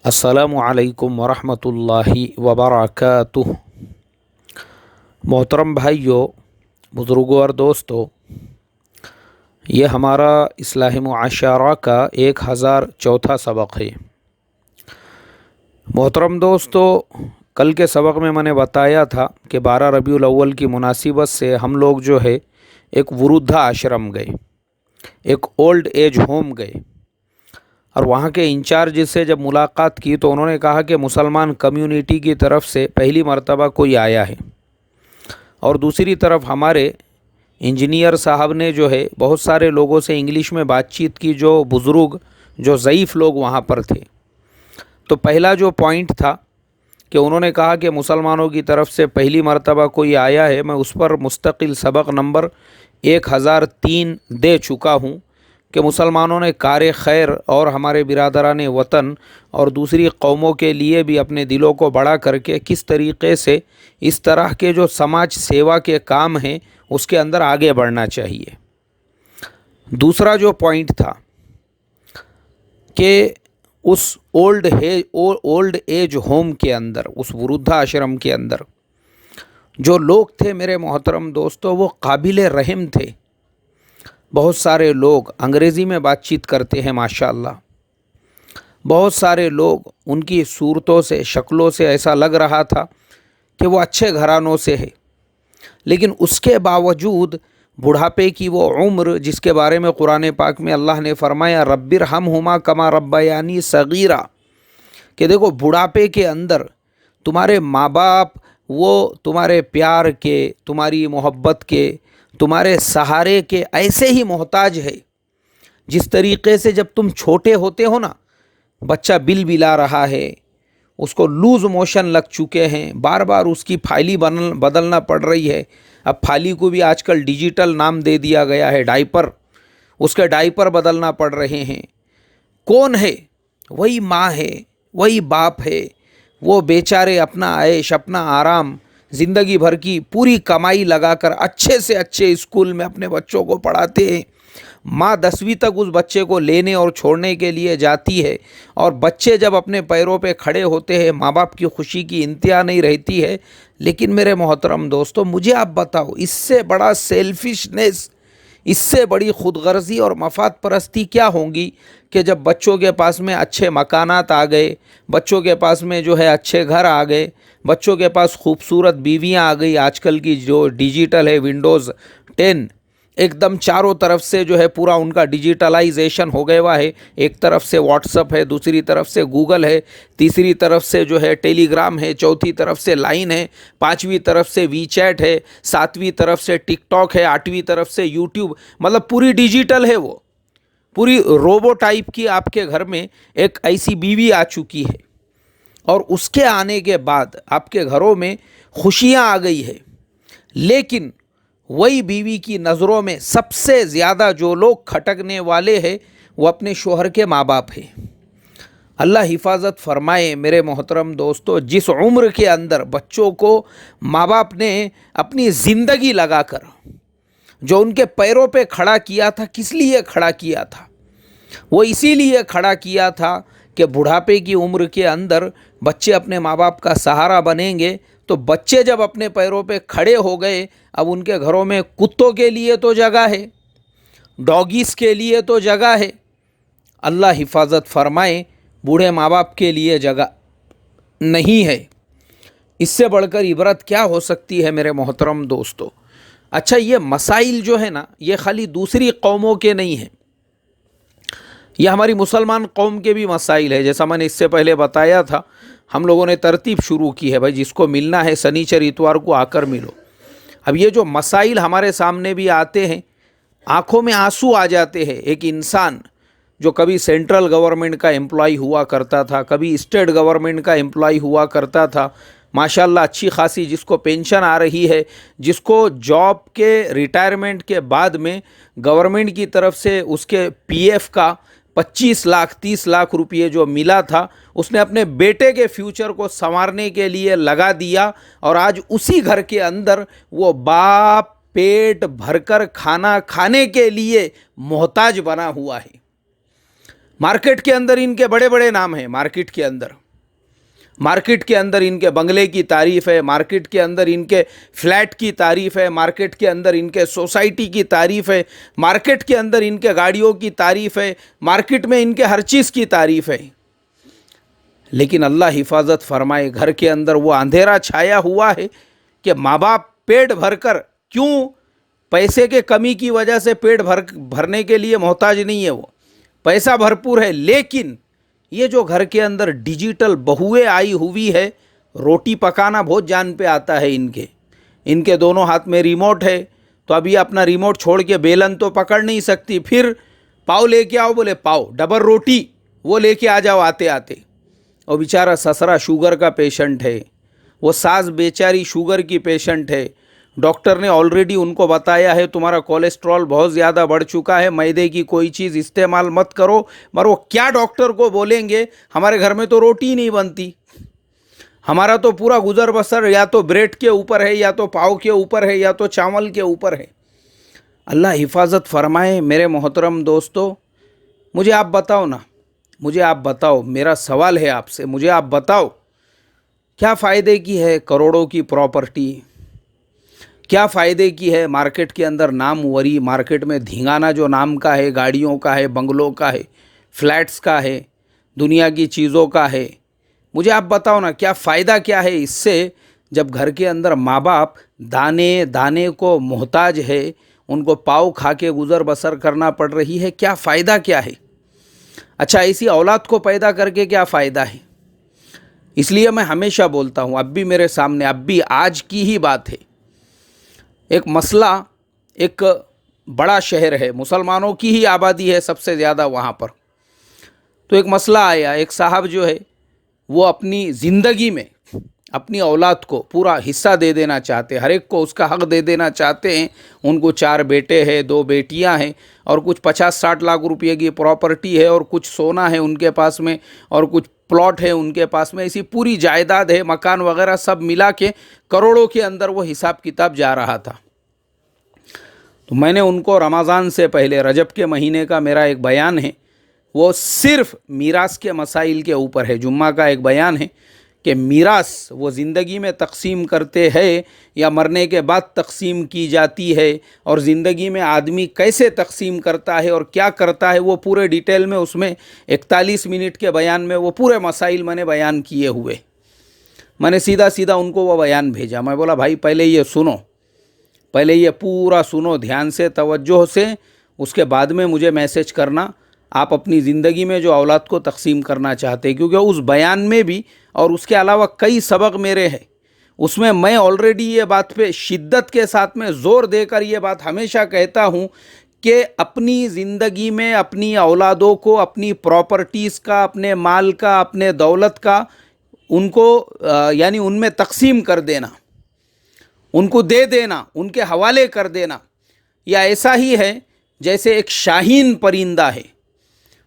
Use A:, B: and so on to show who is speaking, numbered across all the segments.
A: अस्सलामु अलैकुम वरहमतुल्लाहि वबरकातुह। मोहतरम भाइयों, बुज़ुर्गों और दोस्तों, ये हमारा इस्लाह मुआशरा का 1004 सबक है। मोहतरम दोस्तों, कल के सबक में मैंने बताया था कि 12 रबीउल अव्वल की मुनासिबत से हम लोग जो है एक वृद्धा आश्रम गए, एक ओल्ड एज होम गए, और वहाँ के इंचार्ज से जब मुलाकात की तो उन्होंने कहा कि मुसलमान कम्युनिटी की तरफ से पहली मर्तबा कोई आया है, और दूसरी तरफ हमारे इंजीनियर साहब ने जो है बहुत सारे लोगों से इंग्लिश में बातचीत की, जो बुज़ुर्ग जो ज़ईफ़ लोग वहाँ पर थे। तो पहला जो पॉइंट था कि उन्होंने कहा कि मुसलमानों की तरफ से पहली मर्तबा कोई आया है। मैं उस पर मुस्तकिल सबक नंबर 1003 दे चुका हूँ कि मुसलमानों ने कार खैर और हमारे बिरादरान वतन और दूसरी कौमों के लिए भी अपने दिलों को बड़ा करके किस तरीक़े से इस तरह के जो समाज सेवा के काम हैं उसके अंदर आगे बढ़ना चाहिए। दूसरा जो पॉइंट था कि उस ओल्ड एज होम के अंदर, उस वृद्धा आश्रम के अंदर जो लोग थे मेरे मोहतरम दोस्तों, वो काबिल रहम थे। बहुत सारे लोग अंग्रेज़ी में बातचीत करते हैं माशाअल्लाह। बहुत सारे लोग, उनकी सूरतों से, शक्लों से ऐसा लग रहा था कि वो अच्छे घरानों से है, लेकिन उसके बावजूद बुढ़ापे की वो उम्र जिसके बारे में कुरान पाक में अल्लाह ने फरमाया रब्बिरहमहुमा कमा रब्बयानी सगीरा, कि देखो बुढ़ापे के अंदर तुम्हारे माँ बाप वो तुम्हारे प्यार के, तुम्हारी मोहब्बत के, तुम्हारे सहारे के ऐसे ही मोहताज है जिस तरीक़े से जब तुम छोटे होते हो ना, बच्चा बिल बिला रहा है, उसको लूज़ मोशन लग चुके हैं, बार बार उसकी फाइली बदलना पड़ रही है। अब फाइली को भी आजकल डिजिटल नाम दे दिया गया है, डाइपर, उसके डाइपर बदलना पड़ रहे हैं। कौन है? वही माँ है, वही बाप है। वो बेचारे अपना ऐश, अपना आराम, ज़िंदगी भर की पूरी कमाई लगाकर अच्छे से अच्छे स्कूल में अपने बच्चों को पढ़ाते हैं। माँ 10वीं तक उस बच्चे को लेने और छोड़ने के लिए जाती है, और बच्चे जब अपने पैरों पे खड़े होते हैं माँ बाप की खुशी की इंतहा नहीं रहती है। लेकिन मेरे मोहतरम दोस्तों, मुझे आप बताओ, इससे बड़ा सेल्फिशनेस, इससे बड़ी खुदगर्जी और मफाद परस्ती क्या होंगी कि जब बच्चों के पास में अच्छे मकानात आ गए, बच्चों के पास में जो है अच्छे घर आ गए, बच्चों के पास खूबसूरत बीवियां आ गई, आजकल की जो डिजिटल है विंडोज़ 10, एकदम चारों तरफ से जो है पूरा उनका डिजिटलाइजेशन हो गया हुआ है। एक तरफ से व्हाट्सअप है, दूसरी तरफ से गूगल है, तीसरी तरफ से जो है टेलीग्राम है, चौथी तरफ से लाइन है, पांचवी तरफ से वी चैट है, सातवीं तरफ से टिकटॉक है, आठवीं तरफ से यूट्यूब। मतलब पूरी डिजिटल है, वो पूरी रोबो टाइप की आपके घर में एक ऐसी बीवी आ चुकी है, और उसके आने के बाद आपके घरों में खुशियाँ आ गई है। लेकिन वही बीवी की नज़रों में सबसे ज़्यादा जो लोग खटकने वाले हैं वो अपने शोहर के माँ बाप हैं। अल्लाह हिफाजत फरमाए मेरे मोहतरम दोस्तों, जिस उम्र के अंदर बच्चों को माँ बाप ने अपनी ज़िंदगी लगाकर जो उनके पैरों पे खड़ा किया था, किस लिए खड़ा किया था? वो इसीलिए खड़ा किया था कि बुढ़ापे की उम्र के अंदर बच्चे अपने माँ बाप का सहारा बनेंगे। तो बच्चे जब अपने पैरों पे खड़े हो गए, अब उनके घरों में कुत्तों के लिए तो जगह है, डॉगीज़ के लिए तो जगह है, अल्लाह हिफाजत फरमाए बूढ़े माँ बाप के लिए जगह नहीं है। इससे बढ़कर इबरत क्या हो सकती है मेरे मोहतरम दोस्तों? अच्छा, ये मसाइल जो है ना, ये खाली दूसरी कौमों के नहीं हैं, ये हमारी मुसलमान कौम के भी मसाइल है। जैसा मैंने इससे पहले बताया था, हम लोगों ने तरतीब शुरू की है, भाई जिसको मिलना है शनिचर इतवार को आकर मिलो। अब ये जो मसाइल हमारे सामने भी आते हैं, आँखों में आंसू आ जाते हैं। एक इंसान जो कभी सेंट्रल गवर्नमेंट का एम्प्लॉय हुआ करता था, कभी स्टेट गवर्नमेंट का एम्प्लॉय हुआ करता था, माशाल्लाह अच्छी खासी जिसको पेंशन आ रही है, जिसको जॉब के रिटायरमेंट के बाद में गवर्नमेंट की तरफ से उसके पीएफ का 25 लाख 30 लाख रुपये जो मिला था, उसने अपने बेटे के फ्यूचर को संवारने के लिए लगा दिया, और आज उसी घर के अंदर वो बाप पेट भरकर खाना खाने के लिए मोहताज बना हुआ है। मार्केट के अंदर इनके बड़े बड़े नाम हैं, मार्केट के अंदर इनके बंगले की तारीफ़ है, मार्केट के अंदर इनके फ्लैट की तारीफ़ है, मार्केट के अंदर इनके सोसाइटी की तारीफ़ है, मार्केट के अंदर इनके गाड़ियों की तारीफ़ है, मार्केट में इनके हर चीज़ की तारीफ़ है। लेकिन अल्लाह हिफाजत फरमाए, घर के अंदर वो अंधेरा छाया हुआ है कि माँ बाप पेट भरकर, क्यों, पैसे के कमी की वजह से पेट भरने के लिए मोहताज नहीं है, वो पैसा भरपूर है, लेकिन ये जो घर के अंदर डिजिटल बहुएं आई हुई है, रोटी पकाना बहुत जान पे आता है इनके दोनों हाथ में रिमोट है, तो अभी अपना रिमोट छोड़ के बेलन तो पकड़ नहीं सकती, फिर पाव लेके आओ, बोले पाव, डबल रोटी वो लेके आ जाओ आते आते। और बेचारा ससुरा शुगर का पेशेंट है, वो सास बेचारी शुगर की पेशेंट है, डॉक्टर ने ऑलरेडी उनको बताया है तुम्हारा कोलेस्ट्रॉल बहुत ज़्यादा बढ़ चुका है, मैदे की कोई चीज़ इस्तेमाल मत करो, मगर वो क्या डॉक्टर को बोलेंगे, हमारे घर में तो रोटी ही नहीं बनती, हमारा तो पूरा गुजर बसर या तो ब्रेड के ऊपर है, या तो पाव के ऊपर है, या तो चावल के ऊपर है। अल्लाह हिफाजत फरमाए। मेरे मोहतरम दोस्तों, मुझे आप बताओ ना, मुझे आप बताओ, मेरा सवाल है आपसे, मुझे आप बताओ क्या फ़ायदे की है करोड़ों की प्रॉपर्टी, क्या फ़ायदे की है मार्केट के अंदर नामवरी, मार्केट में धींगाना जो नाम का है, गाड़ियों का है, बंगलों का है, फ्लैट्स का है, दुनिया की चीज़ों का है। मुझे आप बताओ ना क्या फ़ायदा क्या है इससे, जब घर के अंदर माँ बाप दाने दाने को मोहताज है, उनको पाव खा के गुज़र बसर करना पड़ रही है, क्या फ़ायदा क्या है। अच्छा, ऐसी औलाद को पैदा करके क्या फ़ायदा है। इसलिए मैं हमेशा बोलता हूँ, अब भी मेरे सामने, अब भी आज की ही बात है, एक मसला, एक बड़ा शहर है, मुसलमानों की ही आबादी है सबसे ज़्यादा वहाँ पर, तो एक मसला आया, एक साहब जो है वो अपनी ज़िंदगी में अपनी औलाद को पूरा हिस्सा दे देना चाहते हैं, हर एक को उसका हक़ दे देना चाहते हैं। उनको 4 बेटे हैं, 2 बेटियां हैं, और कुछ 50-60 लाख रुपये की प्रॉपर्टी है, और कुछ सोना है उनके पास में, और कुछ प्लॉट है उनके पास में, ऐसी पूरी जायदाद है, मकान वगैरह सब मिला के करोड़ों के अंदर वो हिसाब किताब जा रहा था। तो मैंने उनको रमज़ान से पहले, रजब के महीने का मेरा एक बयान है, वो सिर्फ़ मीरास के मसाइल के ऊपर है। जुम्मा का एक बयान है कि मीरास वो ज़िंदगी में तकसीम करते हैं या मरने के बाद तकसीम की जाती है, और ज़िंदगी में आदमी कैसे तकसीम करता है और क्या करता है, वो पूरे डिटेल में उसमें 41 मिनट के बयान में वो पूरे मसाइल मैंने बयान किए हुए। मैंने सीधा सीधा उनको वो बयान भेजा। मैं बोला भाई पहले ये सुनो, पहले ये पूरा सुनो ध्यान से, तवज्जो से, उसके बाद में मुझे मैसेज करना आप अपनी ज़िंदगी में जो औलाद को तकसीम करना चाहते हैं। क्योंकि उस बयान में भी और उसके अलावा कई सबक मेरे हैं, उसमें मैं ऑलरेडी ये बात पे शिद्दत के साथ में ज़ोर देकर ये बात हमेशा कहता हूँ कि अपनी ज़िंदगी में अपनी औलादों को अपनी प्रॉपर्टीज़ का, अपने माल का, अपने दौलत का उनको यानी उनमें तकसीम कर देना, उनको दे देना, उनके हवाले कर देना। या ऐसा ही है जैसे एक शाहीन परिंदा है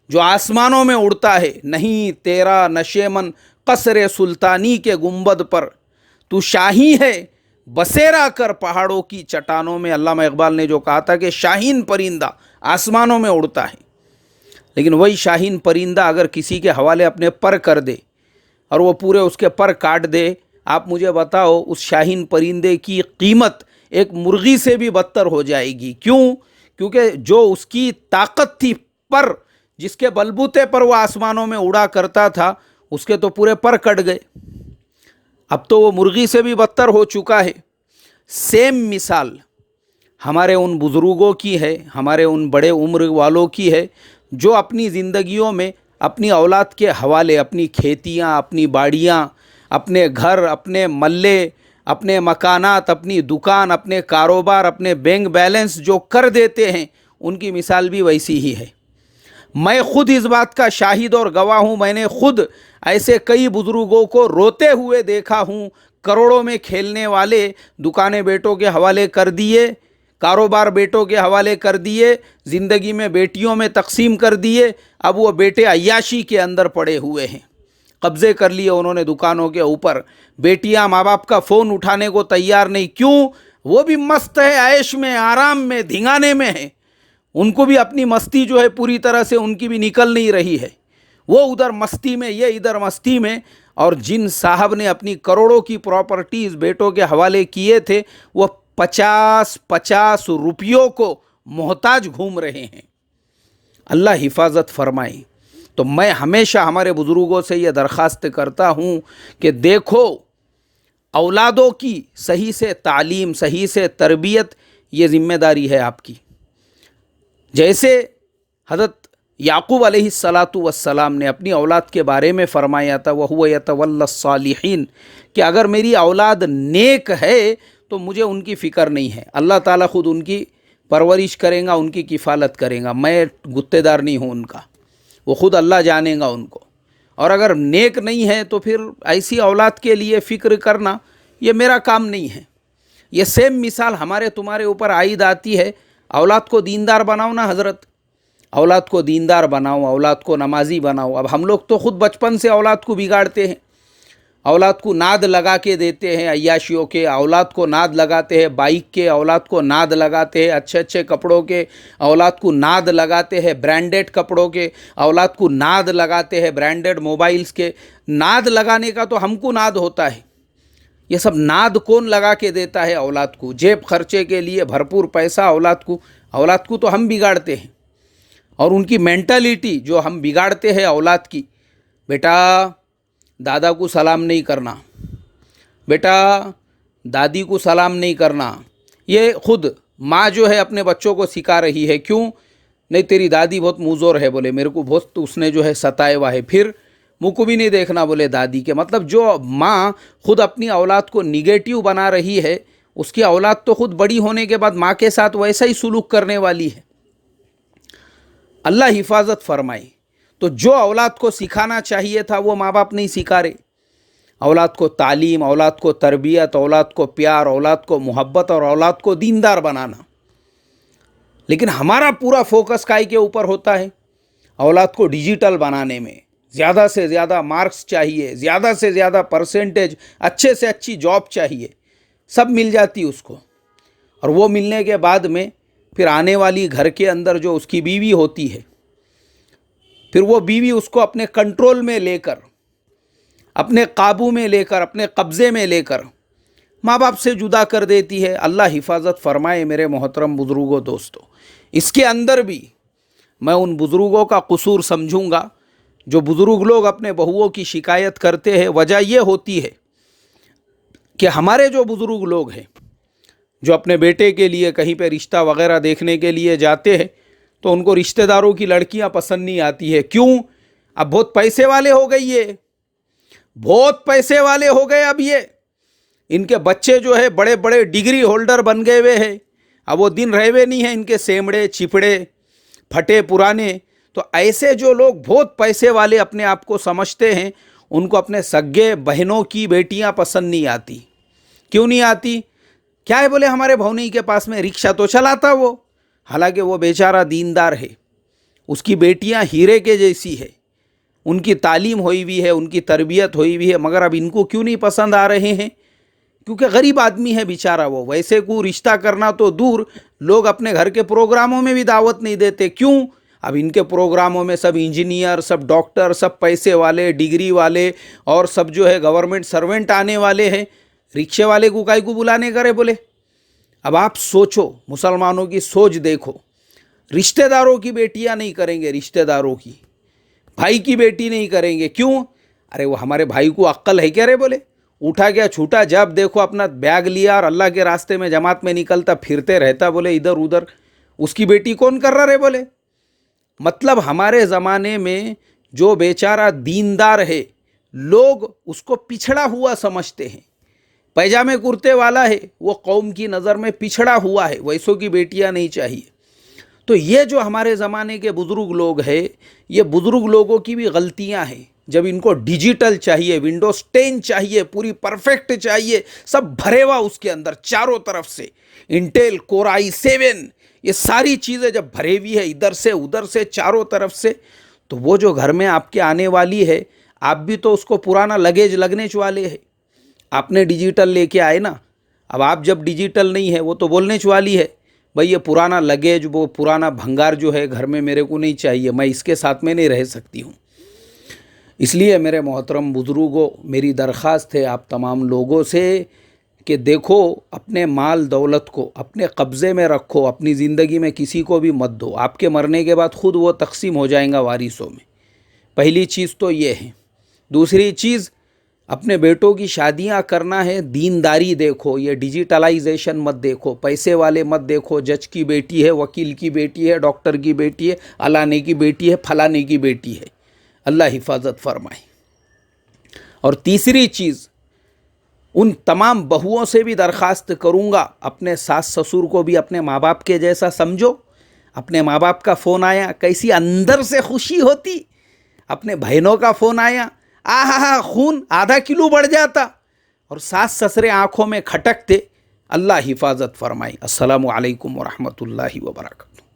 A: जो आसमानों में उड़ता है, नहीं तेरा नशेमन कसरे सुल्तानी के गुंबद पर, तू शाही है बसेरा कर पहाड़ों की चट्टानों में। अल्लामा इकबाल ने जो कहा था कि शाहीन परिंदा आसमानों में उड़ता है, लेकिन वही शाहीन परिंदा अगर किसी के हवाले अपने पर कर दे और वो पूरे उसके पर काट दे, आप मुझे बताओ उस शाहीन परिंदे की कीमत एक मुर्गी से भी बदतर हो जाएगी। क्यों? क्योंकि जो उसकी ताकत थी, पर जिसके बलबूते पर वो आसमानों में उड़ा करता था, उसके तो पूरे पर कट गए, अब तो वो मुर्गी से भी बदतर हो चुका है। सेम मिसाल हमारे उन बुज़ुर्गों की है, हमारे उन बड़े उम्र वालों की है जो अपनी ज़िंदगियों में अपनी औलाद के हवाले अपनी खेतियाँ, अपनी बाड़ियाँ, अपने घर, अपने मल्ले, अपने मकानात, अपनी दुकान, अपने कारोबार, अपने बैंक बैलेंस जो कर देते हैं, उनकी मिसाल भी वैसी ही है। मैं खुद इस बात का शाहिद और गवाह हूँ। मैंने खुद ऐसे कई बुज़ुर्गों को रोते हुए देखा हूँ। करोड़ों में खेलने वाले दुकानें बेटों के हवाले कर दिए, कारोबार बेटों के हवाले कर दिए, ज़िंदगी में बेटियों में तकसीम कर दिए। अब वो बेटे अय्याशी के अंदर पड़े हुए हैं, कब्ज़े कर लिए उन्होंने दुकानों के ऊपर। बेटियां माँ बाप का फ़ोन उठाने को तैयार नहीं। क्यों? वो भी मस्त है, ऐश में, आराम में, धिंगाने में है। उनको भी अपनी मस्ती जो है पूरी तरह से उनकी भी निकल नहीं रही है। وہ ادھر مستی میں، یہ ادھر مستی میں، اور جن صاحب نے اپنی کروڑوں کی پراپرٹیز بیٹوں کے حوالے کیے تھے وہ 50 روپیوں کو محتاج گھوم رہے ہیں۔ اللہ حفاظت فرمائے۔ تو میں ہمیشہ ہمارے بزرگوں سے یہ درخواست کرتا ہوں کہ دیکھو، اولادوں کی صحیح سے تعلیم، صحیح سے تربیت، یہ ذمہ داری ہے آپ کی۔ جیسے حضرت یعقوب علیہ السلام نے اپنی اولاد کے بارے میں فرمایا تھا وَهُوَ يَتَوَلَّى الصَّالِحِينَ، کہ اگر میری اولاد نیک ہے تو مجھے ان کی فکر نہیں ہے، اللہ تعالیٰ خود ان کی پرورش کرے گا، ان کی کفالت کرے گا، میں گتہ دار نہیں ہوں ان کا، وہ خود اللہ جانے گا ان کو۔ اور اگر نیک نہیں ہے تو پھر ایسی اولاد کے لیے فکر کرنا یہ میرا کام نہیں ہے۔ یہ سیم مثال ہمارے تمہارے اوپر عائد آتی ہے۔ اولاد کو دیندار بناؤ نا حضرت، اولاد کو دیندار بناؤ، اولاد کو نمازی بناؤ۔ اب ہم لوگ تو خود بچپن سے اولاد کو بگاڑتے ہیں، اولاد کو ناد لگا کے دیتے ہیں عیاشیوں کے، اولاد کو ناد لگاتے ہیں بائک کے، اولاد کو ناد لگاتے ہیں اچھے اچھے کپڑوں کے، اولاد کو ناد لگاتے ہیں برانڈڈ کپڑوں کے، اولاد کو ناد لگاتے ہیں برانڈڈ موبائلز کے۔ ناد لگانے کا تو ہم کو ناد ہوتا ہے، یہ سب ناد کون لگا کے دیتا ہے اولاد کو؟ جیب خرچے کے لیے بھرپور پیسہ اولاد کو تو ہم بگاڑتے ہیں۔ اور ان کی مینٹلٹی جو ہم بگاڑتے ہیں اولاد کی، بیٹا دادا کو سلام نہیں کرنا، بیٹا دادی کو سلام نہیں کرنا، یہ خود ماں جو ہے اپنے بچوں کو سکھا رہی ہے۔ کیوں؟ نہیں تیری دادی بہت موزور ہے، بولے میرے کو بہت اس نے جو ہے ستایا ہوا ہے، پھر منہ کو بھی نہیں دیکھنا بولے دادی کے۔ مطلب جو ماں خود اپنی اولاد کو نگیٹیو بنا رہی ہے، اس کی اولاد تو خود بڑی ہونے کے بعد ماں کے ساتھ ویسا ہی سلوک کرنے والی ہے۔ اللہ حفاظت فرمائے۔ تو جو اولاد کو سکھانا چاہیے تھا وہ ماں باپ نہیں سکھا رہے، اولاد کو تعلیم، اولاد کو تربیت، اولاد کو پیار، اولاد کو محبت اور اولاد کو دیندار بنانا۔ لیکن ہمارا پورا فوکس کائی کے اوپر ہوتا ہے؟ اولاد کو ڈیجیٹل بنانے میں۔ زیادہ سے زیادہ مارکس چاہیے، زیادہ سے زیادہ پرسنٹیج، اچھے سے اچھی جاب چاہیے، سب مل جاتی اس کو۔ اور وہ ملنے کے بعد میں پھر آنے والی گھر کے اندر جو اس کی بیوی ہوتی ہے، پھر وہ بیوی اس کو اپنے کنٹرول میں لے کر، اپنے قابو میں لے کر، اپنے قبضے میں لے کر ماں باپ سے جدا کر دیتی ہے۔ اللہ حفاظت فرمائے میرے محترم بزرگوں، دوستو۔ اس کے اندر بھی میں ان بزرگوں کا قصور سمجھوں گا جو بزرگ لوگ اپنے بہوؤں کی شکایت کرتے ہیں۔ وجہ یہ ہوتی ہے کہ ہمارے جو بزرگ لوگ ہیں جو اپنے بیٹے کے لیے کہیں پہ رشتہ وغیرہ دیکھنے کے لیے جاتے ہیں تو ان کو رشتہ داروں کی لڑکیاں پسند نہیں آتی ہے۔ کیوں؟ اب بہت پیسے والے ہو گئی ہے، بہت پیسے والے ہو گئے، اب یہ ان کے بچے جو ہے بڑے بڑے ڈگری ہولڈر بن گئے ہوئے ہیں، اب وہ دن رہے نہیں ہیں ان کے سیمڑے چپڑے پھٹے پرانے۔ تو ایسے جو لوگ بہت پیسے والے اپنے آپ کو سمجھتے ہیں، ان کو اپنے سگے بہنوں کی بیٹیاں پسند نہیں آتی۔ کیوں نہیں آتی؟ کیا ہے بولے ہمارے بھونی کے پاس میں رکشہ تو چلاتا وہ، حالانکہ وہ بیچارہ دیندار ہے، اس کی بیٹیاں ہیرے کے جیسی ہے، ان کی تعلیم ہوئی ہوئی ہے، ان کی تربیت ہوئی ہوئی ہے، مگر اب ان کو کیوں نہیں پسند آ رہے ہیں؟ کیونکہ غریب آدمی ہے بیچارہ وہ۔ ویسے کو رشتہ کرنا تو دور، لوگ اپنے گھر کے پروگراموں میں بھی دعوت نہیں دیتے۔ کیوں؟ اب ان کے پروگراموں میں سب انجینئر، سب ڈاکٹر، سب پیسے والے، ڈگری والے، اور سب جو ہے گورنمنٹ سرونٹ آنے والے ہیں، رکشے والے کو کائی کو بلانے کرے بولے؟ اب آپ سوچو، مسلمانوں کی سوچ دیکھو، رشتہ داروں کی بیٹیاں نہیں کریں گے، رشتہ داروں کی بھائی کی بیٹی نہیں کریں گے۔ کیوں؟ ارے وہ ہمارے بھائی کو عقل ہے کیا رے بولے؟ اٹھا گیا چھوٹا، جب دیکھو اپنا بیگ لیا اور اللہ کے راستے میں جماعت میں نکلتا پھرتے رہتا بولے ادھر ادھر، اس کی بیٹی کون کر رہا رے بولے؟ مطلب ہمارے زمانے میں جو بیچارہ دیندار ہے لوگ اس کو پچھڑا ہوا سمجھتے ہیں، پیجامے کرتے والا ہے وہ قوم کی نظر میں پچھڑا ہوا ہے، ویسوں کی بیٹیاں نہیں چاہیے۔ تو یہ جو ہمارے زمانے کے بزرگ لوگ ہیں، یہ بزرگ لوگوں کی بھی غلطیاں ہیں۔ جب ان کو ڈیجیٹل چاہیے، ونڈوز 10 چاہیے، پوری پرفیکٹ چاہیے، سب بھرے ہوا اس کے اندر چاروں طرف سے، انٹیل کور i7، یہ ساری چیزیں جب بھرے ہوئی ہے ادھر سے ادھر سے چاروں طرف سے، تو وہ جو گھر میں آپ کے آنے والی ہے، آپ بھی تو اس کو پرانا لگیج لگنے والے ہے۔ آپ نے ڈیجیٹل لے کے آئے نا، اب آپ جب ڈیجیٹل نہیں ہے وہ تو بولنے والی ہے بھئی یہ پرانا لگیج، وہ پرانا بھنگار جو ہے گھر میں میرے کو نہیں چاہیے، میں اس کے ساتھ میں نہیں رہ سکتی ہوں۔ اس لیے میرے محترم بزرگوں، میری درخواست ہے آپ تمام لوگوں سے کہ دیکھو اپنے مال دولت کو اپنے قبضے میں رکھو، اپنی زندگی میں کسی کو بھی مت دو، آپ کے مرنے کے بعد خود وہ تقسیم ہو جائیں گا وارثوں میں۔ پہلی چیز تو یہ ہے۔ دوسری چیز، اپنے بیٹوں کی شادیاں کرنا ہے، دینداری دیکھو، یہ ڈیجیٹلائزیشن مت دیکھو، پیسے والے مت دیکھو، جج کی بیٹی ہے، وکیل کی بیٹی ہے، ڈاکٹر کی بیٹی ہے، علانے کی بیٹی ہے، پھلانے کی بیٹی ہے، اللہ حفاظت فرمائے۔ اور تیسری چیز، ان تمام بہوؤں سے بھی درخواست کروں گا، اپنے ساس سسر کو بھی اپنے ماں باپ کے جیسا سمجھو۔ اپنے ماں باپ کا فون آیا، کیسی اندر سے خوشی ہوتی، اپنے بہنوں کا فون آیا، خون آدھا کلو بڑھ جاتا، اور ساس سسرے آنکھوں میں کھٹکتے۔ اللہ حفاظت فرمائے۔ السلام علیکم ورحمۃ اللہ وبرکاتہ۔